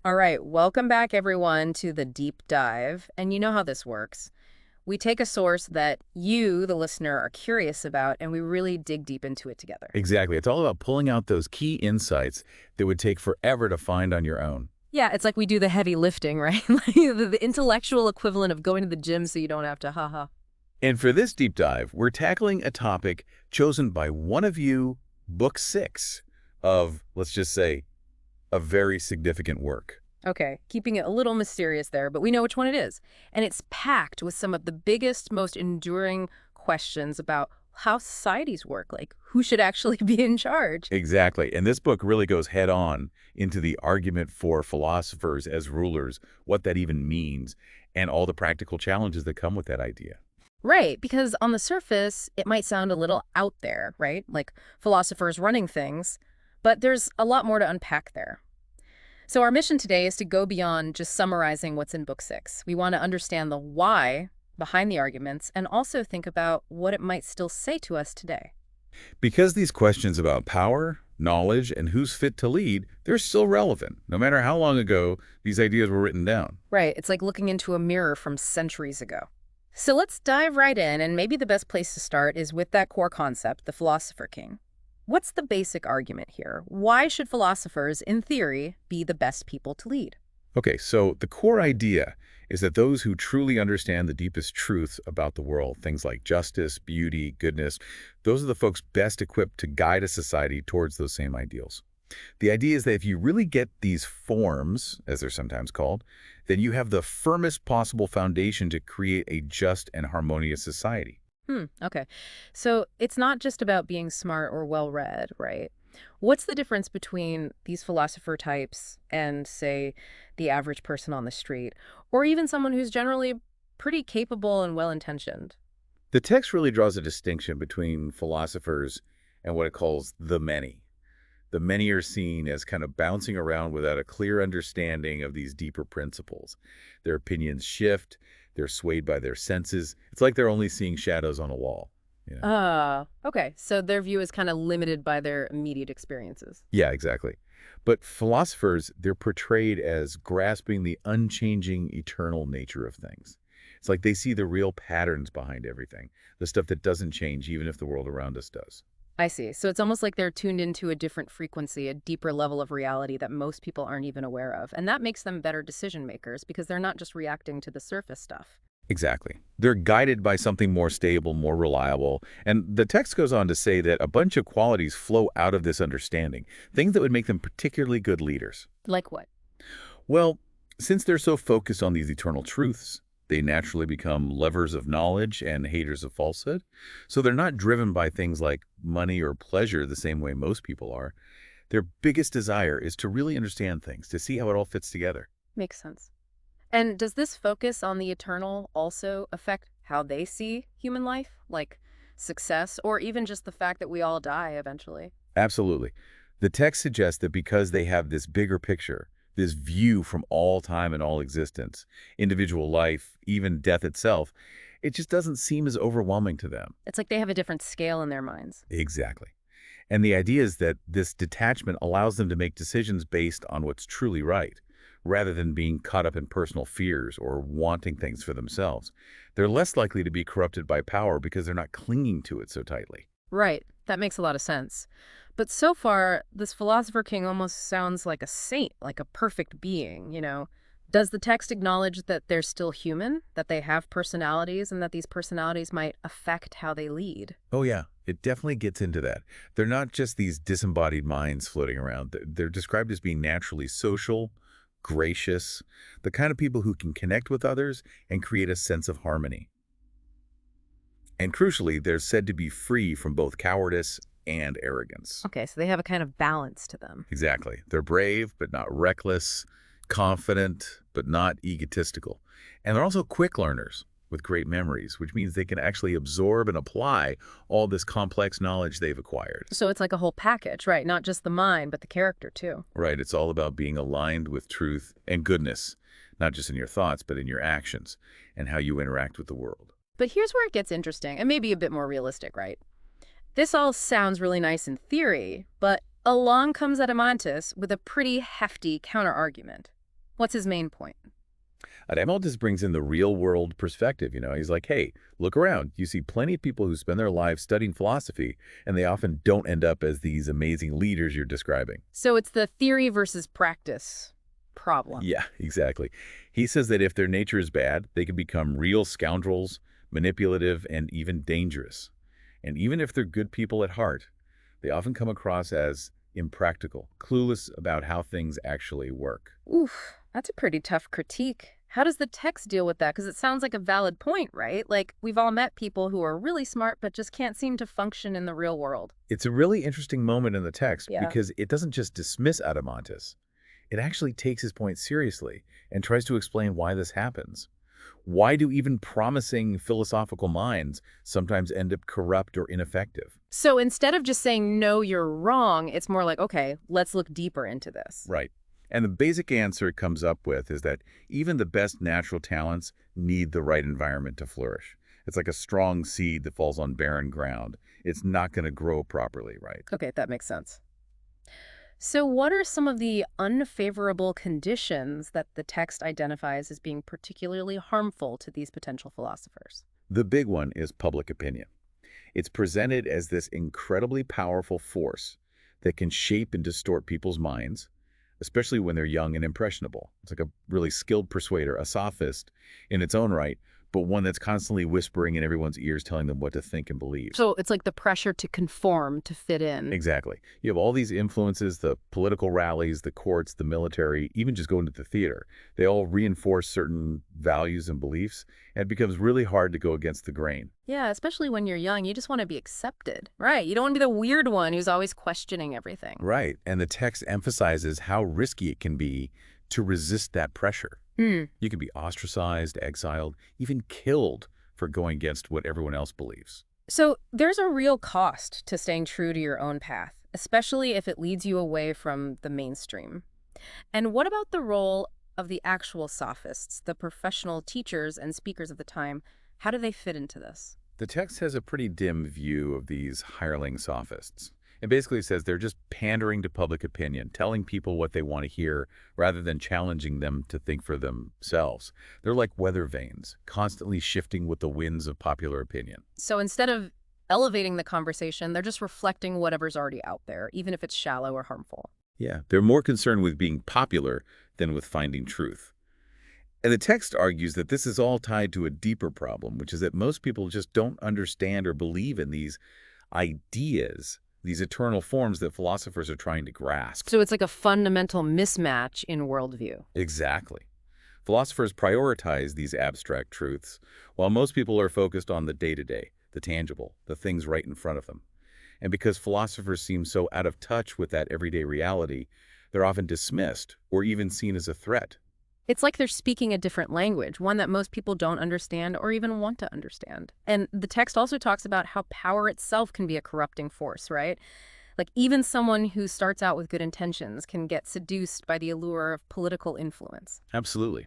All right, welcome back everyone to the deep dive. And you know how this works. We take a source that you, the listener, are curious about, and we really dig deep into it together. Exactly. It's all about pulling out those key insights that would take forever to find on your own. Yeah, it's like we do the heavy lifting, right? Like the intellectual equivalent of going to the gym so you don't have to haha. And for this deep dive, we're tackling a topic chosen by one of you, book 6 of, let's just say, a very significant work. Okay, keeping it a little mysterious there, but we know which one it is. And it's packed with some of the biggest, most enduring questions about how societies work, like who should actually be in charge. Exactly. And this book really goes head on into the argument for philosophers as rulers, what that even means, and all the practical challenges that come with that idea. Right, because on the surface, it might sound a little out there, right? Like philosophers running things, but there's a lot more to unpack there. So our mission today is to go beyond just summarizing what's in Book 6. We want to understand the why behind the arguments and also think about what it might still say to us today. Because these questions about power, knowledge, and who's fit to lead, they're still relevant, no matter how long ago these ideas were written down. Right, it's like looking into a mirror from centuries ago. So let's dive right in, and maybe the best place to start is with that core concept, the philosopher-king. What's the basic argument here? Why should philosophers, in theory, be the best people to lead? Okay, so the core idea is that those who truly understand the deepest truths about the world, things like justice, beauty, goodness, those are the folks best equipped to guide a society towards those same ideals. The idea is that if you really get these forms, as they're sometimes called, then you have the firmest possible foundation to create a just and harmonious society. Okay. So it's not just about being smart or well-read, right? What's the difference between these philosopher types and, say, the average person on the street, or even someone who's generally pretty capable and well-intentioned? The text really draws a distinction between philosophers and what it calls the many. The many are seen as kind of bouncing around without a clear understanding of these deeper principles. Their opinions shift, they're swayed by their senses. It's like they're only seeing shadows on a wall. Yeah. Okay. So their view is kind of limited by their immediate experiences. Yeah, exactly. But philosophers, they're portrayed as grasping the unchanging, eternal nature of things. It's like they see the real patterns behind everything, the stuff that doesn't change even if the world around us does. I see. So it's almost like they're tuned into a different frequency, a deeper level of reality that most people aren't even aware of. And that makes them better decision makers because they're not just reacting to the surface stuff. Exactly. They're guided by something more stable, more reliable. And the text goes on to say that a bunch of qualities flow out of this understanding, things that would make them particularly good leaders. Like what? Well, since they're so focused on these eternal truths, they naturally become lovers of knowledge and haters of falsehood. So they're not driven by things like money or pleasure the same way most people are. Their biggest desire is to really understand things, to see how it all fits together. Makes sense. And does this focus on the eternal also affect how they see human life, like success, or even just the fact that we all die eventually? Absolutely. The text suggests that because they have this bigger picture, this view from all time and all existence, individual life, even death itself, it just doesn't seem as overwhelming to them. It's like they have a different scale in their minds. Exactly. And the idea is that this detachment allows them to make decisions based on what's truly right, rather than being caught up in personal fears or wanting things for themselves. They're less likely to be corrupted by power because they're not clinging to it so tightly. Right. That makes a lot of sense. But so far, this philosopher king almost sounds like a saint, like a perfect being, you know? Does the text acknowledge that they're still human, that they have personalities, and that these personalities might affect how they lead? Oh yeah, it definitely gets into that. They're not just these disembodied minds floating around. They're described as being naturally social, gracious, the kind of people who can connect with others and create a sense of harmony. And crucially, they're said to be free from both cowardice and arrogance. Okay, so they have a kind of balance to them. Exactly. They're brave, but not reckless, confident, but not egotistical. And they're also quick learners with great memories, which means they can actually absorb and apply all this complex knowledge they've acquired. So it's like a whole package, right? Not just the mind, but the character too. Right. It's all about being aligned with truth and goodness, not just in your thoughts, but in your actions and how you interact with the world. But here's where it gets interesting, and maybe a bit more realistic, right? This all sounds really nice in theory, but along comes Adeimantus with a pretty hefty counterargument. What's his main point? Ademo just brings in the real-world perspective, He's like, hey, look around. You see plenty of people who spend their lives studying philosophy, and they often don't end up as these amazing leaders you're describing. So it's the theory versus practice problem. Yeah, exactly. He says that if their nature is bad, they can become real scoundrels, manipulative, and even dangerous. And even if they're good people at heart, they often come across as impractical, clueless about how things actually work. Oof, that's a pretty tough critique. How does the text deal with that? Because it sounds like a valid point, right? Like, we've all met people who are really smart but just can't seem to function in the real world. It's a really interesting moment in the text Yeah. because it doesn't just dismiss Adeimantus. It actually takes his point seriously and tries to explain why this happens. Why do even promising philosophical minds sometimes end up corrupt or ineffective? So instead of just saying, no, you're wrong, it's more like, okay, let's look deeper into this. Right. And the basic answer it comes up with is that even the best natural talents need the right environment to flourish. It's like a strong seed that falls on barren ground. It's not going to grow properly, right? Okay, that makes sense. So what are some of the unfavorable conditions that the text identifies as being particularly harmful to these potential philosophers? The big one is public opinion. It's presented as this incredibly powerful force that can shape and distort people's minds, especially when they're young and impressionable. It's like a really skilled persuader, a sophist in its own right, but one that's constantly whispering in everyone's ears telling them what to think and believe. So it's like the pressure to conform, to fit in. Exactly. You have all these influences, the political rallies, the courts, the military, even just going to the theater. They all reinforce certain values and beliefs, and it becomes really hard to go against the grain. Yeah, especially when you're young, you just want to be accepted. Right. You don't want to be the weird one who's always questioning everything. Right. And the text emphasizes how risky it can be to resist that pressure. Hmm. You can be ostracized, exiled, even killed for going against what everyone else believes. So there's a real cost to staying true to your own path, especially if it leads you away from the mainstream. And what about the role of the actual sophists, the professional teachers and speakers of the time? How do they fit into this? The text has a pretty dim view of these hireling sophists. It basically says they're just pandering to public opinion, telling people what they want to hear rather than challenging them to think for themselves. They're like weather vanes, constantly shifting with the winds of popular opinion. So instead of elevating the conversation, they're just reflecting whatever's already out there, even if it's shallow or harmful. Yeah, they're more concerned with being popular than with finding truth. And the text argues that this is all tied to a deeper problem, which is that most people just don't understand or believe in these ideas, these eternal forms that philosophers are trying to grasp. So it's like a fundamental mismatch in worldview. Exactly. Philosophers prioritize these abstract truths, while most people are focused on the day-to-day, the tangible, the things right in front of them. And because philosophers seem so out of touch with that everyday reality, they're often dismissed or even seen as a threat. It's like they're speaking a different language, one that most people don't understand or even want to understand. And the text also talks about how power itself can be a corrupting force, right? Like even someone who starts out with good intentions can get seduced by the allure of political influence. Absolutely.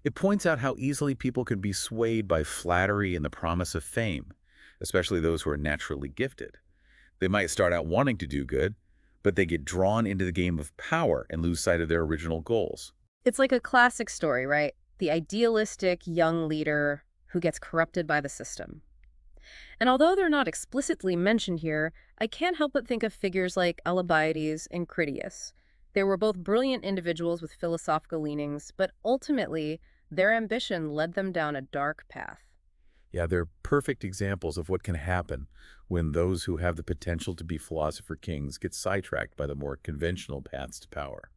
It points out how easily people can be swayed by flattery and the promise of fame, especially those who are naturally gifted. They might start out wanting to do good, but they get drawn into the game of power and lose sight of their original goals. It's like a classic story, right? The idealistic young leader who gets corrupted by the system. And although they're not explicitly mentioned here, I can't help but think of figures like Alcibiades and Critias. They were both brilliant individuals with philosophical leanings, but ultimately, their ambition led them down a dark path. Yeah, they're perfect examples of what can happen when those who have the potential to be philosopher-kings get sidetracked by the more conventional paths to power.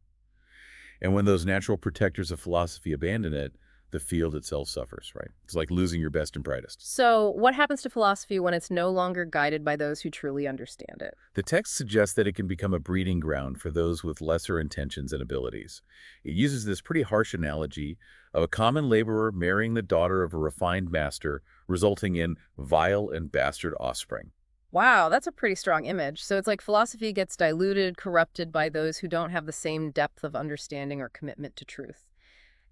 And when those natural protectors of philosophy abandon it, the field itself suffers, right? It's like losing your best and brightest. So what happens to philosophy when it's no longer guided by those who truly understand it? The text suggests that it can become a breeding ground for those with lesser intentions and abilities. It uses this pretty harsh analogy of a common laborer marrying the daughter of a refined master, resulting in vile and bastard offspring. Wow, that's a pretty strong image. So it's like philosophy gets diluted, corrupted by those who don't have the same depth of understanding or commitment to truth.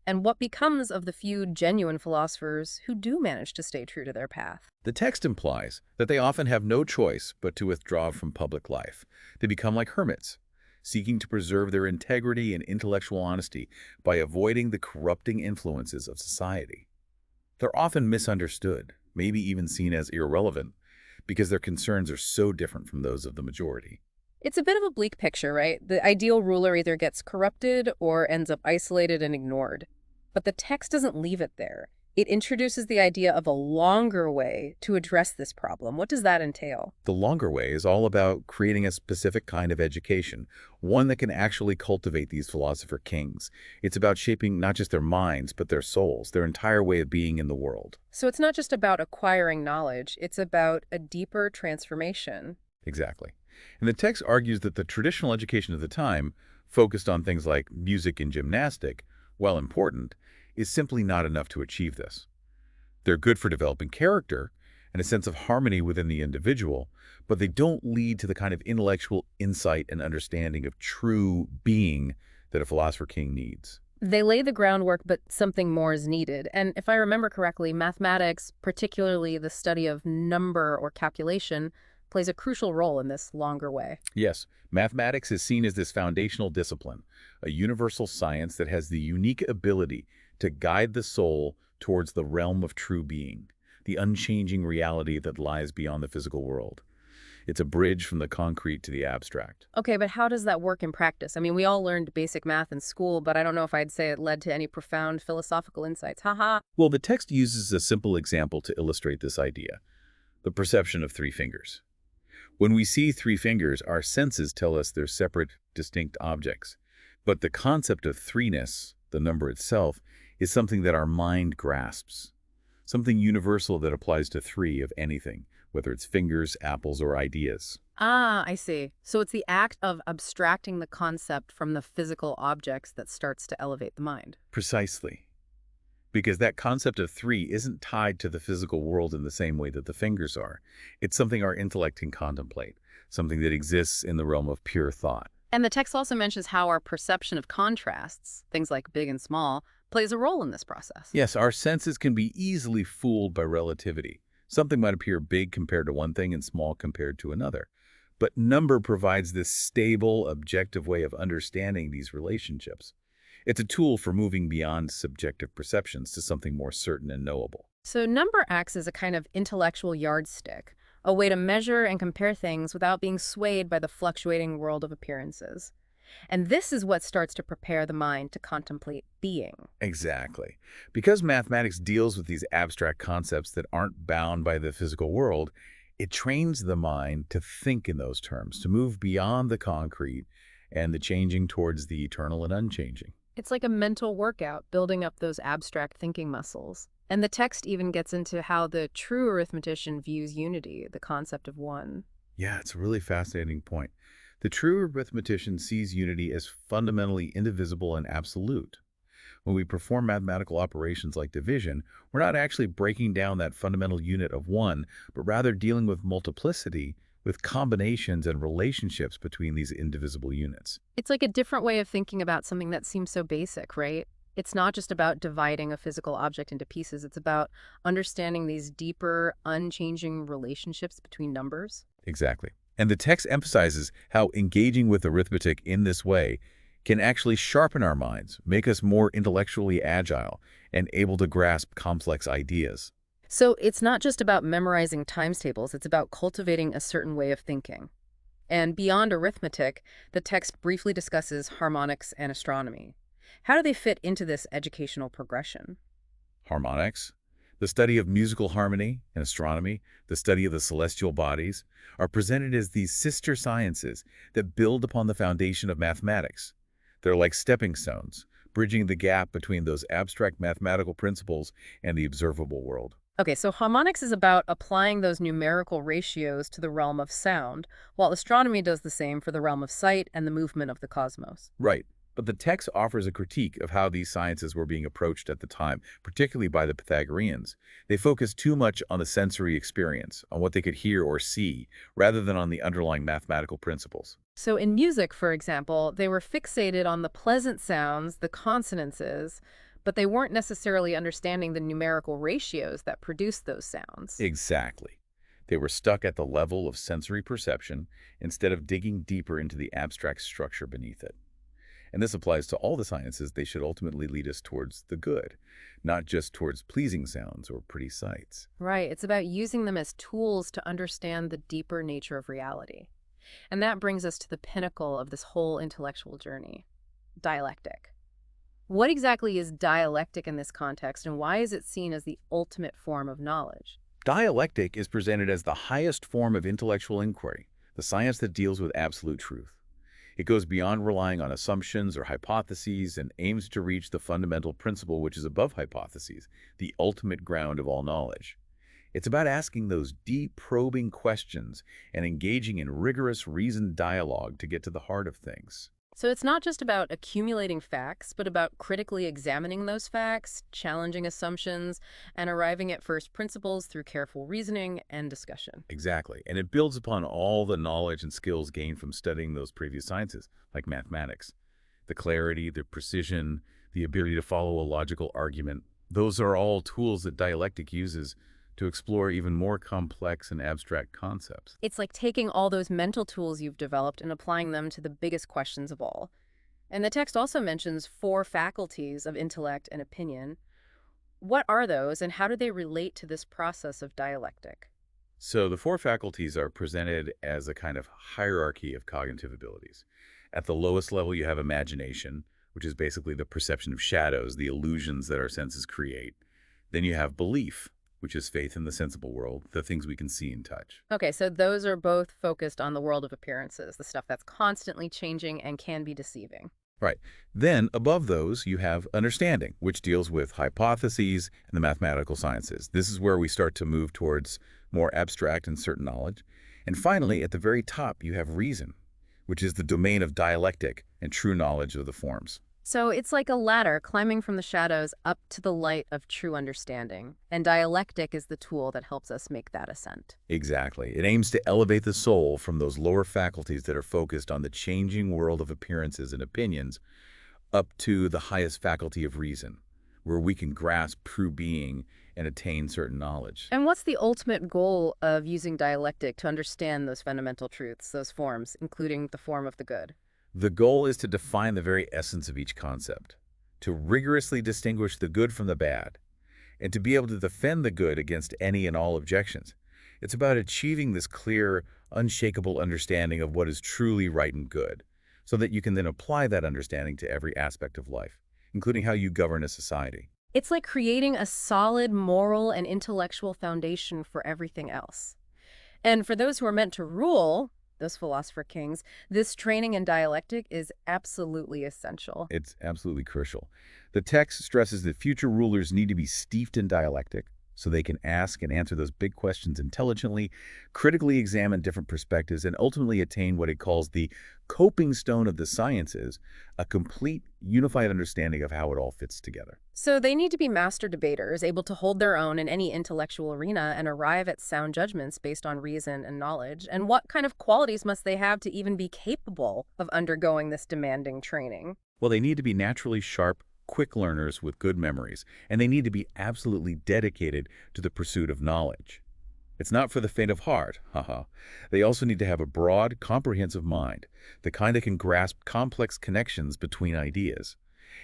And what becomes of the few genuine philosophers who do manage to stay true to their path? The text implies that they often have no choice but to withdraw from public life. They become like hermits, seeking to preserve their integrity and intellectual honesty by avoiding the corrupting influences of society. They're often misunderstood, maybe even seen as irrelevant, because their concerns are so different from those of the majority. It's a bit of a bleak picture, right? The ideal ruler either gets corrupted or ends up isolated and ignored. But the text doesn't leave it there. It introduces the idea of a longer way to address this problem. What does that entail? The longer way is all about creating a specific kind of education, one that can actually cultivate these philosopher-kings. It's about shaping not just their minds, but their souls, their entire way of being in the world. So it's not just about acquiring knowledge, it's about a deeper transformation. Exactly. And the text argues that the traditional education of the time, focused on things like music and gymnastic, while important, is simply not enough to achieve this. They're good for developing character and a sense of harmony within the individual, but they don't lead to the kind of intellectual insight and understanding of true being that a philosopher-king needs. They lay the groundwork, but something more is needed. And if I remember correctly, mathematics, particularly the study of number or calculation, plays a crucial role in this longer way. Yes, mathematics is seen as this foundational discipline, a universal science that has the unique ability to guide the soul towards the realm of true being, the unchanging reality that lies beyond the physical world. It's a bridge from the concrete to the abstract. Okay, but how does that work in practice? I mean, we all learned basic math in school, but I don't know if I'd say it led to any profound philosophical insights. Haha. Well, the text uses a simple example to illustrate this idea, the perception of three fingers. When we see three fingers, our senses tell us they're separate, distinct objects. But the concept of threeness, the number itself, is something that our mind grasps, something universal that applies to three of anything, whether it's fingers, apples, or ideas. Ah, I see. So it's the act of abstracting the concept from the physical objects that starts to elevate the mind. Precisely. Because that concept of three isn't tied to the physical world in the same way that the fingers are. It's something our intellect can contemplate, something that exists in the realm of pure thought. And the text also mentions how our perception of contrasts, things like big and small, plays a role in this process. Yes, our senses can be easily fooled by relativity. Something might appear big compared to one thing and small compared to another. But number provides this stable, objective way of understanding these relationships. It's a tool for moving beyond subjective perceptions to something more certain and knowable. So number acts as a kind of intellectual yardstick, a way to measure and compare things without being swayed by the fluctuating world of appearances. And this is what starts to prepare the mind to contemplate being. Exactly. Because mathematics deals with these abstract concepts that aren't bound by the physical world, it trains the mind to think in those terms, to move beyond the concrete and the changing towards the eternal and unchanging. It's like a mental workout, building up those abstract thinking muscles. And the text even gets into how the true arithmetician views unity, the concept of one. Yeah, it's a really fascinating point. The true arithmetician sees unity as fundamentally indivisible and absolute. When we perform mathematical operations like division, we're not actually breaking down that fundamental unit of one, but rather dealing with multiplicity, with combinations and relationships between these indivisible units. It's like a different way of thinking about something that seems so basic, right? It's not just about dividing a physical object into pieces. It's about understanding these deeper, unchanging relationships between numbers. Exactly. And the text emphasizes how engaging with arithmetic in this way can actually sharpen our minds, make us more intellectually agile, and able to grasp complex ideas. So it's not just about memorizing times tables, it's about cultivating a certain way of thinking. And beyond arithmetic, the text briefly discusses harmonics and astronomy. How do they fit into this educational progression? Harmonics, the study of musical harmony, and astronomy, the study of the celestial bodies, are presented as these sister sciences that build upon the foundation of mathematics. They're like stepping stones, bridging the gap between those abstract mathematical principles and the observable world. Okay, so harmonics is about applying those numerical ratios to the realm of sound, while astronomy does the same for the realm of sight and the movement of the cosmos. Right. But the text offers a critique of how these sciences were being approached at the time, particularly by the Pythagoreans. They focused too much on the sensory experience, on what they could hear or see, rather than on the underlying mathematical principles. So in music, for example, they were fixated on the pleasant sounds, the consonances, but they weren't necessarily understanding the numerical ratios that produce those sounds. Exactly. They were stuck at the level of sensory perception instead of digging deeper into the abstract structure beneath it. And this applies to all the sciences. They should ultimately lead us towards the good, not just towards pleasing sounds or pretty sights. Right. It's about using them as tools to understand the deeper nature of reality. And that brings us to the pinnacle of this whole intellectual journey, dialectic. What exactly is dialectic in this context, and why is it seen as the ultimate form of knowledge? Dialectic is presented as the highest form of intellectual inquiry, the science that deals with absolute truth. It goes beyond relying on assumptions or hypotheses and aims to reach the fundamental principle which is above hypotheses, the ultimate ground of all knowledge. It's about asking those deep, probing questions and engaging in rigorous, reasoned dialogue to get to the heart of things. So it's not just about accumulating facts, but about critically examining those facts, challenging assumptions, and arriving at first principles through careful reasoning and discussion. Exactly. And it builds upon all the knowledge and skills gained from studying those previous sciences, like mathematics. The clarity, the precision, the ability to follow a logical argument, those are all tools that dialectic uses to explore even more complex and abstract concepts. It's like taking all those mental tools you've developed and applying them to the biggest questions of all. And the text also mentions four faculties of intellect and opinion. What are those, and how do they relate to this process of dialectic? So the four faculties are presented as a kind of hierarchy of cognitive abilities. At the lowest level, you have imagination, which is basically the perception of shadows, the illusions that our senses create. Then you have belief, which is faith in the sensible world, the things we can see and touch. Okay, so those are both focused on the world of appearances, the stuff that's constantly changing and can be deceiving. Right. Then, above those, you have understanding, which deals with hypotheses and the mathematical sciences. This is where we start to move towards more abstract and certain knowledge. And finally, at the very top, you have reason, which is the domain of dialectic and true knowledge of the forms. So it's like a ladder climbing from the shadows up to the light of true understanding. And dialectic is the tool that helps us make that ascent. Exactly. It aims to elevate the soul from those lower faculties that are focused on the changing world of appearances and opinions up to the highest faculty of reason, where we can grasp true being and attain certain knowledge. And what's the ultimate goal of using dialectic to understand those fundamental truths, those forms, including the form of the good? The goal is to define the very essence of each concept, to rigorously distinguish the good from the bad, and to be able to defend the good against any and all objections. It's about achieving this clear, unshakable understanding of what is truly right and good, so that you can then apply that understanding to every aspect of life, including how you govern a society. It's like creating a solid moral and intellectual foundation for everything else. And for those who are meant to rule, those philosopher kings, this training in dialectic is absolutely essential. It's absolutely crucial. The text stresses that future rulers need to be steeped in dialectic so they can ask and answer those big questions intelligently, critically examine different perspectives, and ultimately attain what it calls the coping stone of the sciences, a complete, unified understanding of how it all fits together. So they need to be master debaters, able to hold their own in any intellectual arena and arrive at sound judgments based on reason and knowledge. And what kind of qualities must they have to even be capable of undergoing this demanding training? Well, they need to be naturally sharp, quick learners with good memories, and they need to be absolutely dedicated to the pursuit of knowledge. It's not for the faint of heart, haha. They also need to have a broad, comprehensive mind, the kind that can grasp complex connections between ideas.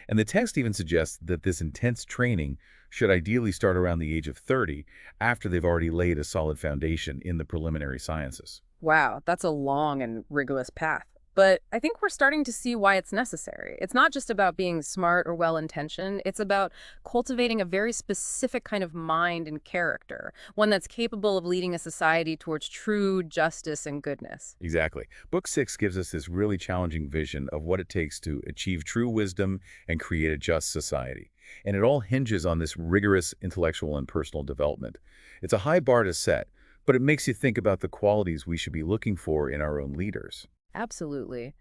And the text even suggests that this intense training should ideally start around the age of 30, after they've already laid a solid foundation in the preliminary sciences. Wow, that's a long and rigorous path. But I think we're starting to see why it's necessary. It's not just about being smart or well-intentioned. It's about cultivating a very specific kind of mind and character, one that's capable of leading a society towards true justice and goodness. Exactly. Book 6 gives us this really challenging vision of what it takes to achieve true wisdom and create a just society. And it all hinges on this rigorous intellectual and personal development. It's a high bar to set, but it makes you think about the qualities we should be looking for in our own leaders. Absolutely.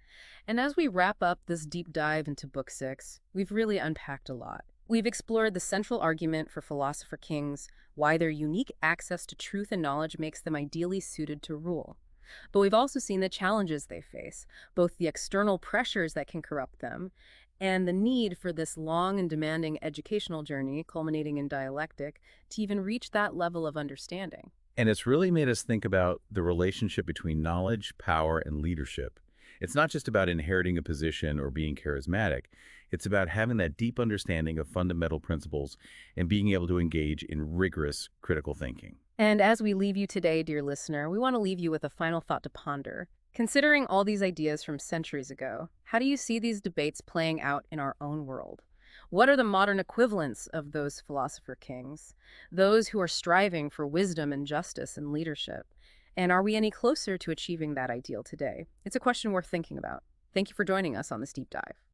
And as we wrap up this deep dive into Book 6, we've really unpacked a lot. We've explored the central argument for philosopher kings, why their unique access to truth and knowledge makes them ideally suited to rule. But we've also seen the challenges they face, both the external pressures that can corrupt them, and the need for this long and demanding educational journey, culminating in dialectic, to even reach that level of understanding. And it's really made us think about the relationship between knowledge, power, and leadership. It's not just about inheriting a position or being charismatic. It's about having that deep understanding of fundamental principles and being able to engage in rigorous critical thinking. And as we leave you today, dear listener, we want to leave you with a final thought to ponder. Considering all these ideas from centuries ago, how do you see these debates playing out in our own world? What are the modern equivalents of those philosopher kings, those who are striving for wisdom and justice and leadership? And are we any closer to achieving that ideal today? It's a question worth thinking about. Thank you for joining us on this deep dive.